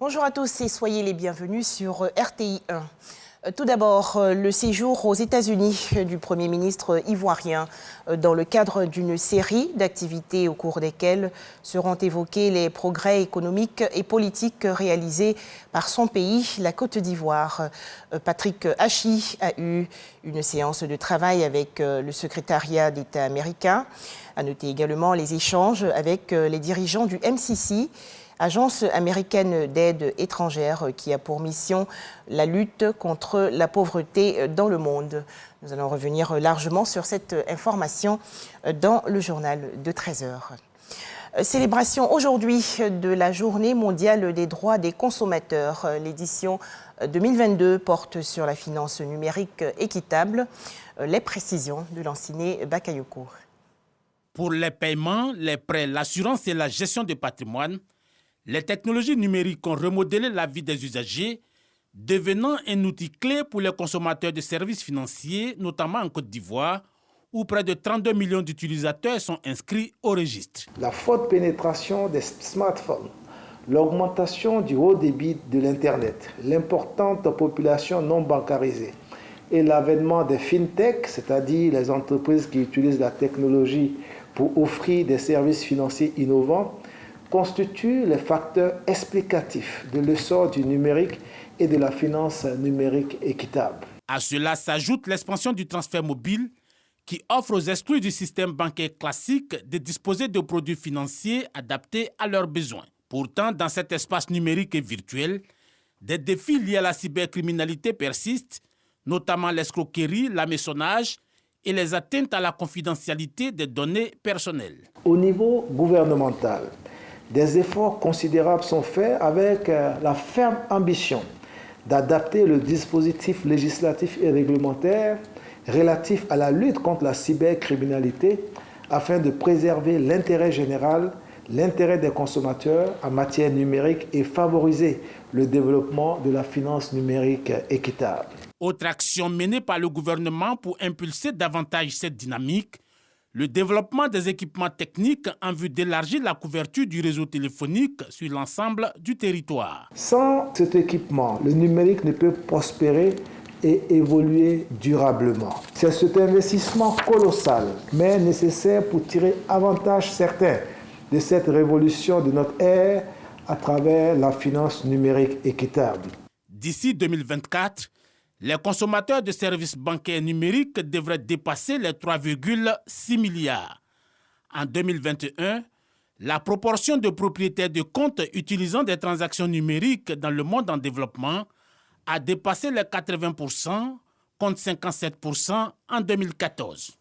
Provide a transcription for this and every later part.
Bonjour à tous et soyez les bienvenus sur RTI 1. Tout d'abord, le séjour aux États-Unis du Premier ministre ivoirien dans le cadre d'une série d'activités au cours desquelles seront évoqués les progrès économiques et politiques réalisés par son pays, la Côte d'Ivoire. Patrick Hachi a eu une séance de travail avec le secrétariat d'État américain. À noter également les échanges avec les dirigeants du MCC, Agence américaine d'aide étrangère qui a pour mission la lutte contre la pauvreté dans le monde. Nous allons revenir largement sur cette information dans le journal de 13h. Célébration aujourd'hui de la Journée mondiale des droits des consommateurs. L'édition 2022 porte sur la finance numérique équitable. Les précisions de Lanciné Bakayoko. Pour les paiements, les prêts, l'assurance et la gestion de patrimoine, les technologies numériques ont remodelé la vie des usagers, devenant un outil clé pour les consommateurs de services financiers, notamment en Côte d'Ivoire, où près de 32 millions d'utilisateurs sont inscrits au registre. La forte pénétration des smartphones, l'augmentation du haut débit de l'Internet, l'importante population non bancarisée et l'avènement des fintech, c'est-à-dire les entreprises qui utilisent la technologie pour offrir des services financiers innovants, constituent les facteurs explicatifs de l'essor du numérique et de la finance numérique équitable. À cela s'ajoute l'expansion du transfert mobile qui offre aux exclus du système bancaire classique de disposer de produits financiers adaptés à leurs besoins. Pourtant, dans cet espace numérique et virtuel, des défis liés à la cybercriminalité persistent, notamment l'escroquerie, l'hameçonnage et les atteintes à la confidentialité des données personnelles. Au niveau gouvernemental, des efforts considérables sont faits avec la ferme ambition d'adapter le dispositif législatif et réglementaire relatif à la lutte contre la cybercriminalité afin de préserver l'intérêt général, l'intérêt des consommateurs en matière numérique et favoriser le développement de la finance numérique équitable. Autre action menée par le gouvernement pour impulser davantage cette dynamique, le développement des équipements techniques en vue d'élargir la couverture du réseau téléphonique sur l'ensemble du territoire. Sans cet équipement, le numérique ne peut prospérer et évoluer durablement. C'est cet investissement colossal, mais nécessaire pour tirer avantage certain de cette révolution de notre ère à travers la finance numérique équitable. D'ici 2024, les consommateurs de services bancaires numériques devraient dépasser les 3,6 milliards. En 2021, la proportion de propriétaires de comptes utilisant des transactions numériques dans le monde en développement a dépassé les 80%, contre 57% en 2014.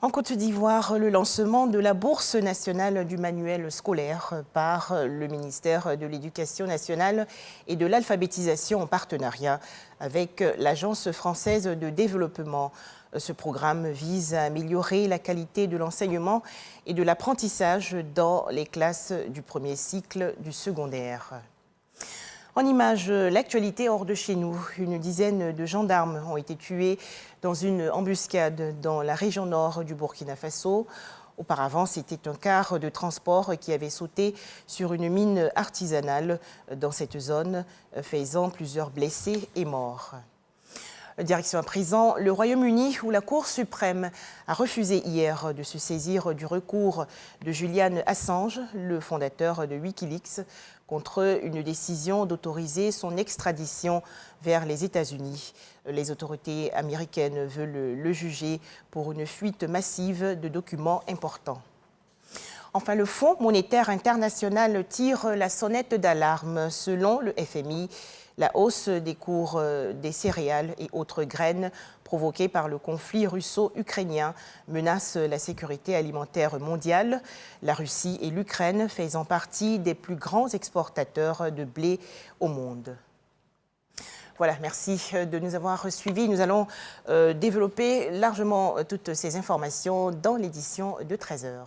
En Côte d'Ivoire, le lancement de la Bourse nationale du manuel scolaire par le ministère de l'Éducation nationale et de l'alphabétisation en partenariat avec l'Agence française de développement. Ce programme vise à améliorer la qualité de l'enseignement et de l'apprentissage dans les classes du premier cycle du secondaire. En image, l'actualité hors de chez nous. Une dizaine de gendarmes ont été tués dans une embuscade dans la région nord du Burkina Faso. Auparavant, c'était un car de transport qui avait sauté sur une mine artisanale dans cette zone, faisant plusieurs blessés et morts. Direction à présent le Royaume-Uni où la Cour suprême a refusé hier de se saisir du recours de Julian Assange, le fondateur de Wikileaks, contre une décision d'autoriser son extradition vers les États-Unis. Les autorités américaines veulent le juger pour une fuite massive de documents importants. Enfin, le Fonds monétaire international tire la sonnette d'alarme. Selon le FMI, la hausse des cours des céréales et autres graines provoquée par le conflit russo-ukrainien menace la sécurité alimentaire mondiale. La Russie et l'Ukraine faisant partie des plus grands exportateurs de blé au monde. Voilà, merci de nous avoir suivis. Nous allons développer largement toutes ces informations dans l'édition de 13h.